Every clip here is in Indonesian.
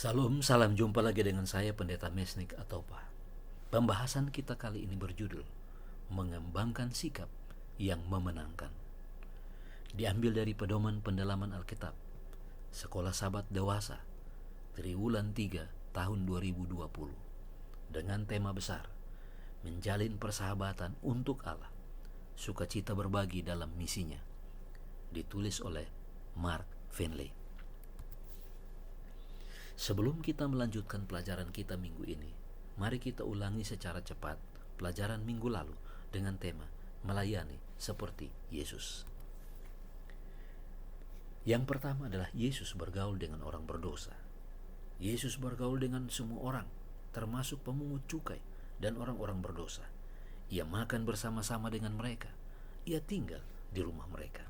Salam, salam jumpa lagi dengan saya Pendeta Mesnik Atopa. Pembahasan kita kali ini berjudul Mengembangkan Sikap yang Memenangkan. Diambil dari pedoman pendalaman Alkitab, Sekolah Sabat Dewasa, Triwulan 3 tahun 2020, dengan tema besar Menjalin Persahabatan untuk Allah, Sukacita Berbagi dalam Misinya, ditulis oleh Mark Finley. Sebelum kita melanjutkan pelajaran kita minggu ini, mari kita ulangi secara cepat pelajaran minggu lalu dengan tema melayani seperti Yesus. Yang pertama adalah Yesus bergaul dengan orang berdosa. Yesus bergaul dengan semua orang, termasuk pemungut cukai dan orang-orang berdosa. Ia makan bersama-sama dengan mereka. Ia tinggal di rumah mereka.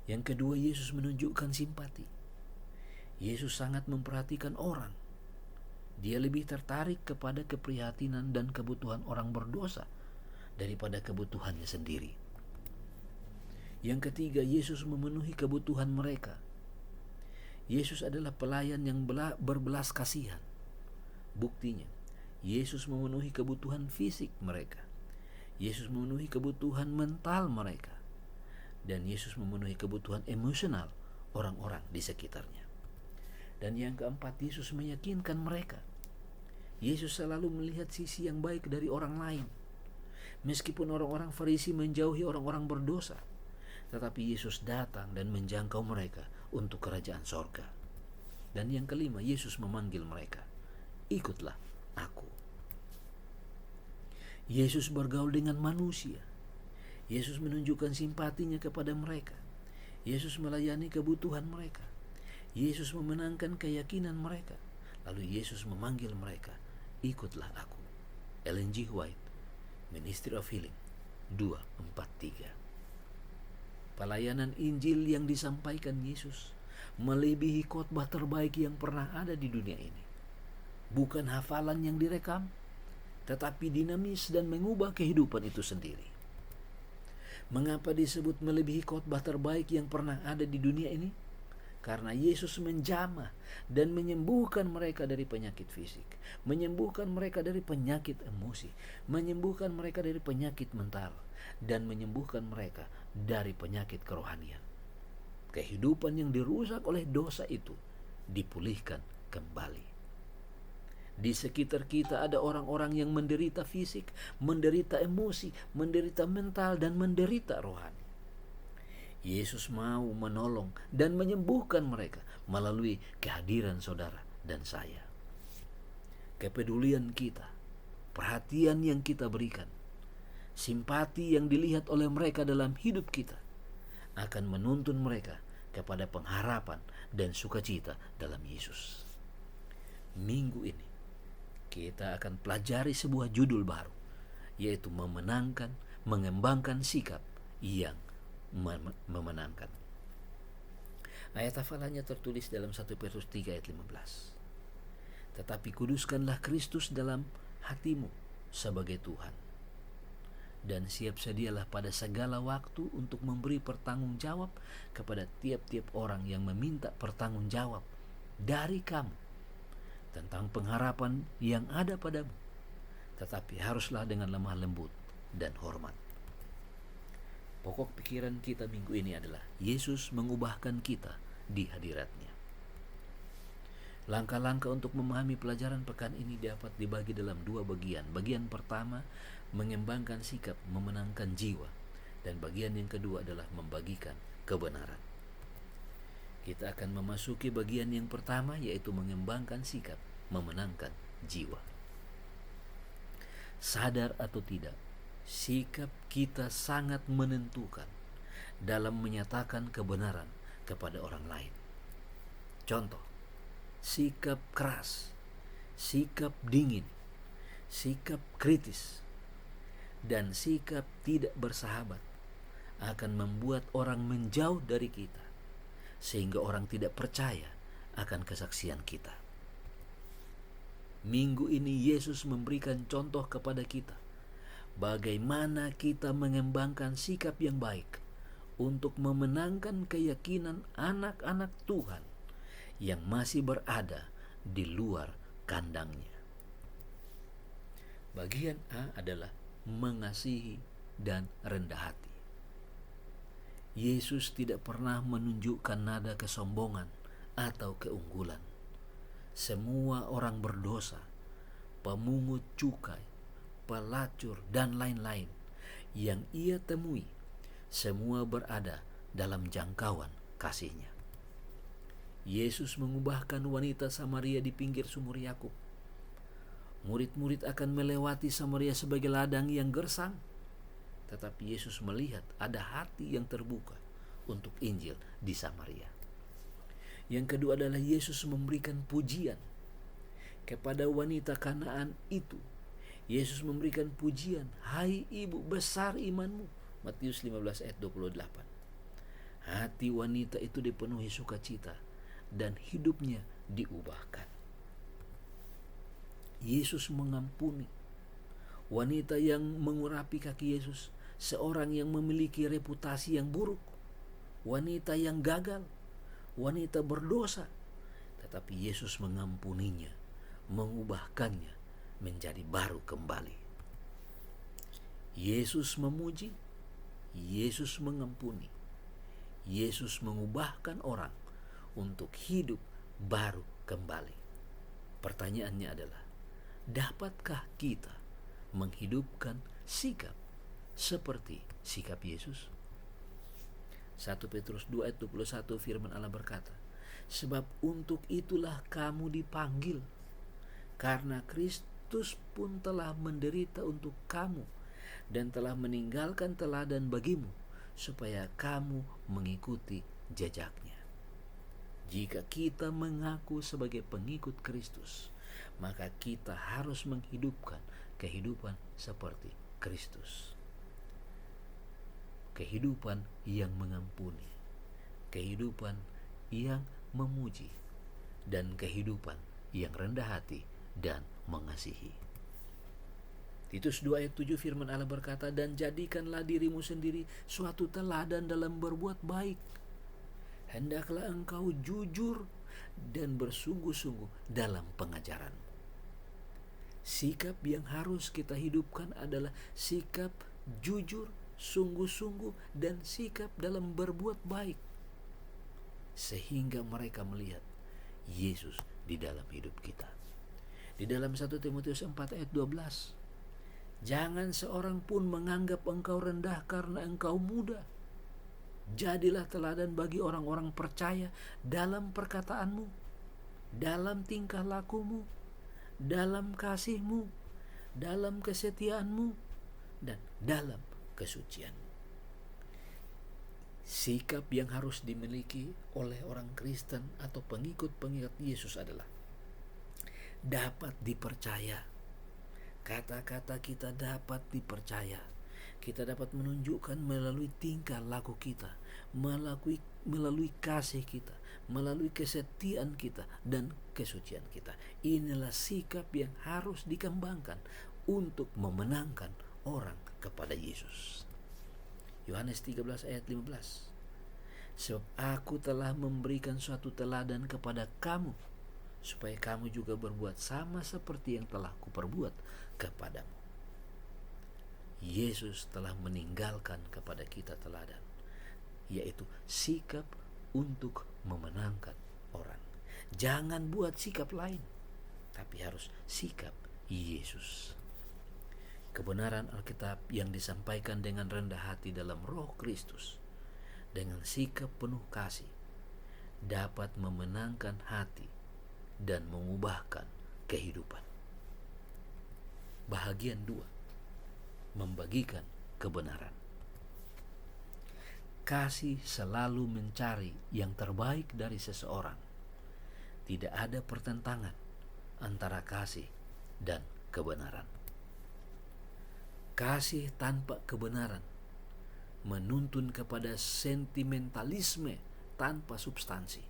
Yang kedua, Yesus menunjukkan simpati. Yesus sangat memperhatikan orang. Dia lebih tertarik kepada keprihatinan dan kebutuhan orang berdosa daripada kebutuhannya sendiri. Yang ketiga, Yesus memenuhi kebutuhan mereka. Yesus adalah pelayan yang berbelas kasihan. Buktinya, Yesus memenuhi kebutuhan fisik mereka. Yesus memenuhi kebutuhan mental mereka. Dan Yesus memenuhi kebutuhan emosional orang-orang di sekitarnya. Dan yang keempat, Yesus meyakinkan mereka. Yesus selalu melihat sisi yang baik dari orang lain. Meskipun orang-orang Farisi menjauhi orang-orang berdosa, tetapi Yesus datang dan menjangkau mereka untuk kerajaan sorga. Dan yang kelima, Yesus memanggil mereka, ikutlah aku. Yesus bergaul dengan manusia. Yesus menunjukkan simpatinya kepada mereka. Yesus melayani kebutuhan mereka. Yesus memenangkan keyakinan mereka. Lalu Yesus memanggil mereka, ikutlah aku. Ellen G. White, Ministry of Healing 243. Pelayanan Injil yang disampaikan Yesus melebihi khotbah terbaik yang pernah ada di dunia ini. Bukan hafalan yang direkam, tetapi dinamis dan mengubah kehidupan itu sendiri. Mengapa disebut melebihi khotbah terbaik yang pernah ada di dunia ini? Karena Yesus menjamah dan menyembuhkan mereka dari penyakit fisik, menyembuhkan mereka dari penyakit emosi, menyembuhkan mereka dari penyakit mental, dan menyembuhkan mereka dari penyakit kerohanian. Kehidupan yang dirusak oleh dosa itu dipulihkan kembali. Di sekitar kita ada orang-orang yang menderita fisik, menderita emosi, menderita mental, dan menderita rohani. Yesus mau menolong dan menyembuhkan mereka melalui kehadiran saudara dan saya. Kepedulian kita, perhatian yang kita berikan, simpati yang dilihat oleh mereka dalam hidup kita akan menuntun mereka kepada pengharapan dan sukacita dalam Yesus. Minggu ini kita akan pelajari sebuah judul baru, yaitu mengembangkan sikap yang memenangkan. Ayat hafalannya tertulis dalam 1 Petrus 3 ayat 15. Tetapi kuduskanlah Kristus dalam hatimu sebagai Tuhan, dan siap sedialah pada segala waktu untuk memberi pertanggungjawab kepada tiap-tiap orang yang meminta pertanggungjawab dari kamu tentang pengharapan yang ada padamu, tetapi haruslah dengan lemah lembut dan hormat. Pokok pikiran kita minggu ini adalah Yesus mengubahkan kita di hadiratnya. Langkah-langkah untuk memahami pelajaran pekan ini dapat dibagi dalam dua bagian. Bagian pertama, mengembangkan sikap memenangkan jiwa. Dan bagian yang kedua adalah membagikan kebenaran. Kita akan memasuki bagian yang pertama, yaitu mengembangkan sikap memenangkan jiwa. Sadar atau tidak, sikap kita sangat menentukan dalam menyatakan kebenaran kepada orang lain. Contoh, sikap keras, sikap dingin, sikap kritis, dan sikap tidak bersahabat akan membuat orang menjauh dari kita, sehingga orang tidak percaya akan kesaksian kita. Minggu ini Yesus memberikan contoh kepada kita bagaimana kita mengembangkan sikap yang baik untuk memenangkan keyakinan anak-anak Tuhan yang masih berada di luar kandangnya. Bagian A adalah mengasihi dan rendah hati. Yesus tidak pernah menunjukkan nada kesombongan atau keunggulan. Semua orang berdosa, pemungut cukai, pelacur, dan lain-lain yang ia temui, semua berada dalam jangkauan kasih-Nya. Yesus mengubahkan wanita Samaria di pinggir sumur Yakub. Murid-murid akan melewati Samaria sebagai ladang yang gersang, tetapi Yesus melihat ada hati yang terbuka untuk Injil di Samaria. Yang kedua adalah Yesus memberikan pujian kepada wanita Kanaan itu. Yesus memberikan pujian, "Hai ibu, besar imanmu." Matius 15 ayat 28. Hati wanita itu dipenuhi sukacita dan hidupnya diubahkan. Yesus mengampuni wanita yang mengurapi kaki Yesus, seorang yang memiliki reputasi yang buruk, wanita yang gagal, wanita berdosa, tetapi Yesus mengampuninya, mengubahkannya menjadi baru kembali. Yesus memuji, Yesus mengampuni, Yesus mengubahkan orang untuk hidup baru kembali. Pertanyaannya adalah, dapatkah kita menghidupkan sikap seperti sikap Yesus? 1 Petrus 2 ayat 21 firman Allah berkata, "Sebab untuk itulah kamu dipanggil, karena Kristus pun telah menderita untuk kamu dan telah meninggalkan teladan bagimu, supaya kamu mengikuti jejaknya." Jika kita mengaku sebagai pengikut Kristus, maka kita harus menghidupkan kehidupan seperti Kristus. Kehidupan yang mengampuni, kehidupan yang memuji, dan kehidupan yang rendah hati dan mengasihi. Titus 2 ayat 7 firman Allah berkata, "Dan jadikanlah dirimu sendiri suatu teladan dalam berbuat baik. Hendaklah engkau jujur dan bersungguh-sungguh dalam pengajaranmu." Sikap yang harus kita hidupkan adalah sikap jujur, sungguh-sungguh, dan sikap dalam berbuat baik, sehingga mereka melihat Yesus di dalam hidup kita. Di dalam 1 Timotius 4 ayat 12, "Jangan seorang pun menganggap engkau rendah karena engkau muda. Jadilah teladan bagi orang-orang percaya dalam perkataanmu, dalam tingkah lakumu, dalam kasihmu, dalam kesetiaanmu, dan dalam kesucianmu." Sikap yang harus dimiliki oleh orang Kristen atau pengikut-pengikut Yesus adalah dapat dipercaya. Kata-kata kita dapat dipercaya. Kita dapat menunjukkan melalui tingkah laku kita, melalui kasih kita, melalui kesetiaan kita, dan kesucian kita. Inilah sikap yang harus dikembangkan untuk memenangkan orang kepada Yesus. Yohanes 13 ayat 15, "Sebab aku telah memberikan suatu teladan kepada kamu, supaya kamu juga berbuat sama seperti yang telah kuperbuat kepadamu." Yesus telah meninggalkan kepada kita teladan, yaitu sikap untuk memenangkan orang. Jangan buat sikap lain, tapi harus sikap Yesus. Kebenaran Alkitab yang disampaikan dengan rendah hati dalam Roh Kristus, dengan sikap penuh kasih, dapat memenangkan hati dan mengubahkan kehidupan. Bahagian 2, membagikan kebenaran. Kasih selalu mencari yang terbaik dari seseorang. Tidak ada pertentangan antara kasih dan kebenaran. Kasih tanpa kebenaran menuntun kepada sentimentalisme tanpa substansi,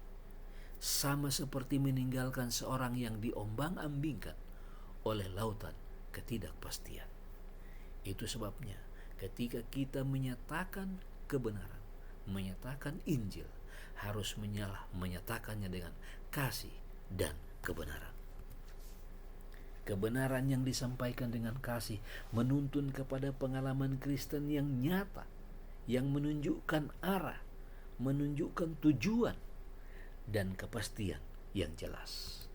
sama seperti meninggalkan seorang yang diombang-ambingkan oleh lautan ketidakpastian. Itu sebabnya ketika kita menyatakan kebenaran, menyatakan Injil, harus menyatakannya dengan kasih, dan kebenaran. Kebenaran yang disampaikan dengan kasih menuntun kepada pengalaman Kristen yang nyata, yang menunjukkan arah, menunjukkan tujuan, dan kepastian yang jelas.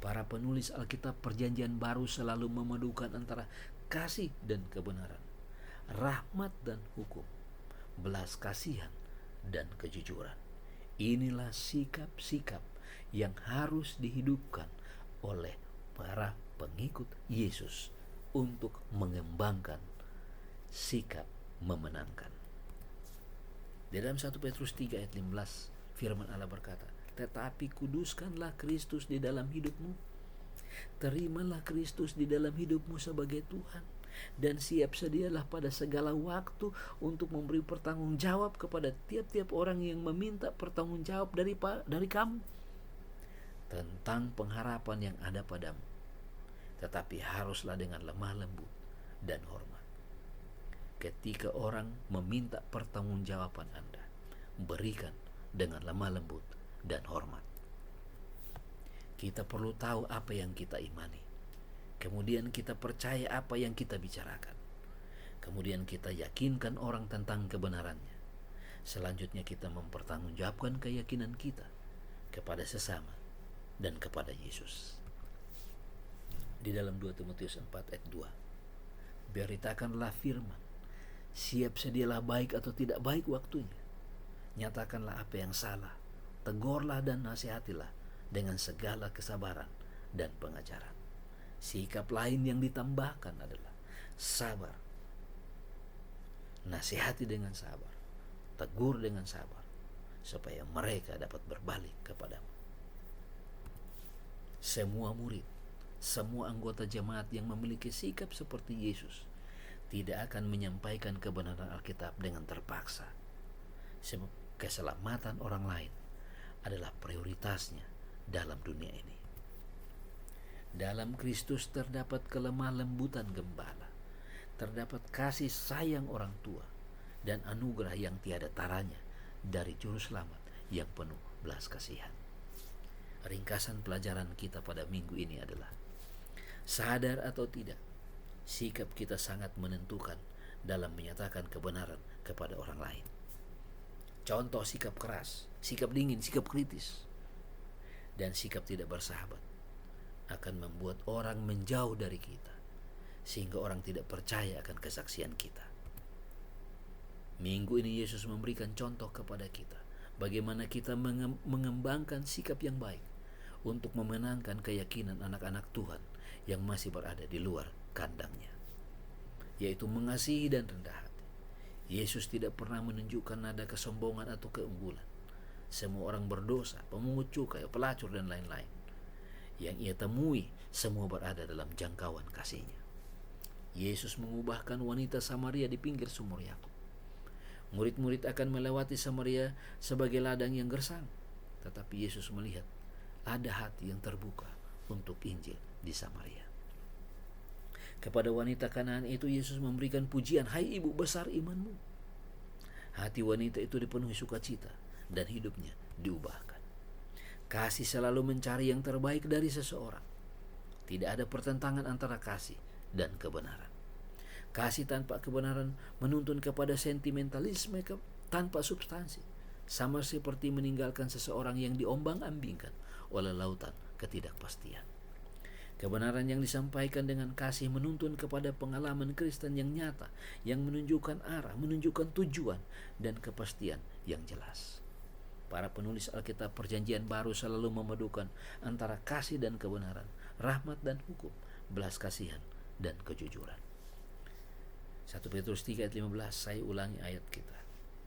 Para penulis Alkitab Perjanjian Baru selalu memadukan antara kasih dan kebenaran, rahmat dan hukum, belas kasihan dan kejujuran. Inilah sikap-sikap yang harus dihidupkan oleh para pengikut Yesus untuk mengembangkan sikap memenangkan. Di dalam 1 Petrus 3 ayat 15 firman Allah berkata, "Tetapi kuduskanlah Kristus di dalam hidupmu. Terimalah Kristus di dalam hidupmu sebagai Tuhan, dan siap sedialah pada segala waktu untuk memberi pertanggungjawab kepada tiap-tiap orang yang meminta pertanggungjawab dari kamu tentang pengharapan yang ada padamu. Tetapi haruslah dengan lemah lembut dan hormat. Ketika orang meminta pertanggungjawaban Anda, berikan dengan lemah lembut dan hormat." Kita perlu tahu apa yang kita imani. Kemudian kita percaya apa yang kita bicarakan. Kemudian kita yakinkan orang tentang kebenarannya. Selanjutnya kita mempertanggungjawabkan keyakinan kita kepada sesama dan kepada Yesus. Di dalam 2 Timotius 4 ayat 2, "Beritakanlah firman, siap sedialah baik atau tidak baik waktunya. Nyatakanlah apa yang salah, tegurlah dan nasihatilah dengan segala kesabaran dan pengajaran." Sikap lain yang ditambahkan adalah sabar. Nasihati dengan sabar, tegur dengan sabar, supaya mereka dapat berbalik kepadamu. Semua murid, semua anggota jemaat yang memiliki sikap seperti Yesus tidak akan menyampaikan kebenaran Alkitab dengan terpaksa. Sebab keselamatan orang lain adalah prioritasnya dalam dunia ini. Dalam Kristus terdapat kelemah lembutan gembala, terdapat kasih sayang orang tua, dan anugerah yang tiada taranya dari Juru Selamat yang penuh belas kasihan. Ringkasan pelajaran kita pada minggu ini adalah, sadar atau tidak, sikap kita sangat menentukan dalam menyatakan kebenaran kepada orang lain. Contoh sikap keras, sikap dingin, sikap kritis, dan sikap tidak bersahabat akan membuat orang menjauh dari kita, sehingga orang tidak percaya akan kesaksian kita. Minggu ini Yesus memberikan contoh kepada kita bagaimana kita mengembangkan sikap yang baik untuk memenangkan keyakinan anak-anak Tuhan yang masih berada di luar kandangnya, yaitu mengasihi dan rendah hati. Yesus tidak pernah menunjukkan nada kesombongan atau keunggulan. Semua orang berdosa, pemungut cukai, pelacur, dan lain-lain. Yang ia temui semua berada dalam jangkauan kasih-Nya. Yesus mengubahkan wanita Samaria di pinggir sumur Yakub. Murid-murid akan melewati Samaria sebagai ladang yang gersang, tetapi Yesus melihat ada hati yang terbuka untuk Injil di Samaria. Kepada wanita Kanaan itu Yesus memberikan pujian, "Hai ibu besar imanmu." Hati wanita itu dipenuhi sukacita dan hidupnya diubahkan. Kasih selalu mencari yang terbaik dari seseorang. Tidak ada pertentangan antara kasih dan kebenaran. Kasih tanpa kebenaran menuntun kepada sentimentalisme tanpa substansi, sama seperti meninggalkan seseorang yang diombang-ambingkan oleh lautan ketidakpastian. Kebenaran yang disampaikan dengan kasih menuntun kepada pengalaman Kristen yang nyata, yang menunjukkan arah, menunjukkan tujuan, dan kepastian yang jelas. Para penulis Alkitab Perjanjian Baru selalu memadukan antara kasih dan kebenaran, rahmat dan hukum, belas kasihan dan kejujuran. 1 Petrus 3 ayat 15, saya ulangi ayat kita.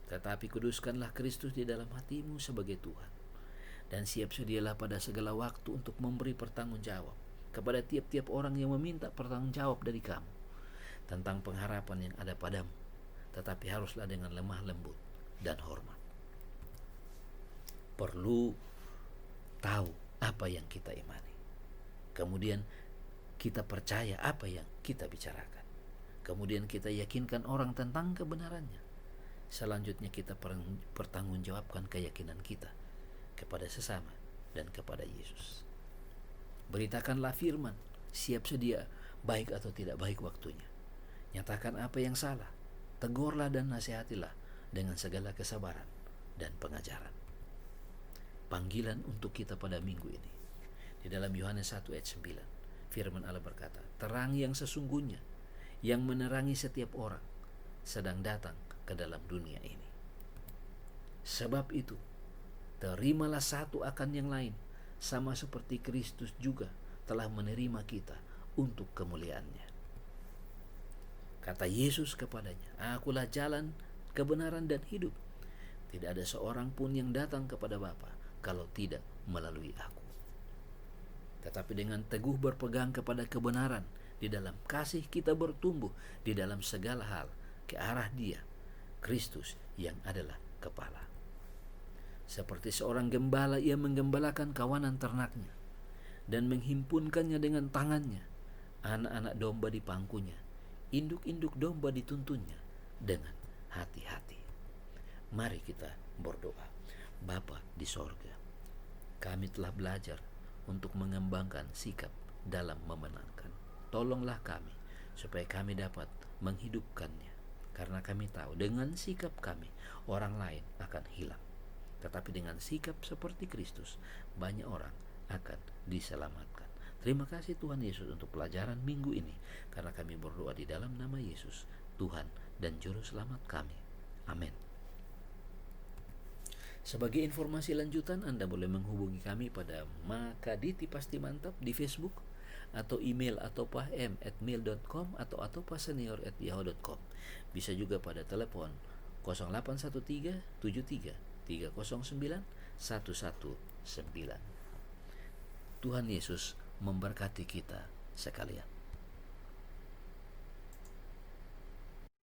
"Tetapi kuduskanlah Kristus di dalam hatimu sebagai Tuhan, dan siap sedialah pada segala waktu untuk memberi pertanggungjawab kepada tiap-tiap orang yang meminta pertanggungjawab dari kamu tentang pengharapan yang ada padamu, tetapi haruslah dengan lemah lembut dan hormat." Perlu tahu apa yang kita imani. Kemudian kita percaya apa yang kita bicarakan. Kemudian kita yakinkan orang tentang kebenarannya. Selanjutnya kita pertanggungjawabkan keyakinan kita kepada sesama dan kepada Yesus. Beritakanlah firman, siap sedia, baik atau tidak baik waktunya. Nyatakan apa yang salah, tegurlah dan nasihatilah dengan segala kesabaran dan pengajaran. Panggilan untuk kita pada minggu ini. Di dalam Yohanes 1 ayat 9, firman Allah berkata, terang yang sesungguhnya, yang menerangi setiap orang, sedang datang ke dalam dunia ini. Sebab itu, terimalah satu akan yang lain, sama seperti Kristus juga telah menerima kita untuk kemuliaannya. Kata Yesus kepadanya, akulah jalan, kebenaran dan hidup. Tidak ada seorang pun yang datang kepada Bapa kalau tidak melalui aku. Tetapi dengan teguh berpegang kepada kebenaran, di dalam kasih kita bertumbuh di dalam segala hal ke arah Dia, Kristus yang adalah kepala. Seperti seorang gembala, ia menggembalakan kawanan ternaknya dan menghimpunkannya dengan tangannya. Anak-anak domba di pangkunya, induk-induk domba dituntunnya dengan hati-hati. Mari kita berdoa. Bapa di sorga, kami telah belajar untuk mengembangkan sikap dalam memenangkan. Tolonglah kami supaya kami dapat menghidupkannya, karena kami tahu dengan sikap kami orang lain akan hilang. Tetapi dengan sikap seperti Kristus, banyak orang akan diselamatkan. Terima kasih Tuhan Yesus untuk pelajaran minggu ini, karena kami berdoa di dalam nama Yesus, Tuhan dan Juru Selamat kami. Amin. Sebagai informasi lanjutan, Anda boleh menghubungi kami pada Makaditi Pasti Mantap di Facebook, atau email atopam@mail.com atau atopasenior@yahoo.com. Bisa juga pada telepon 0813 73 309 119. Tuhan Yesus memberkati kita sekalian.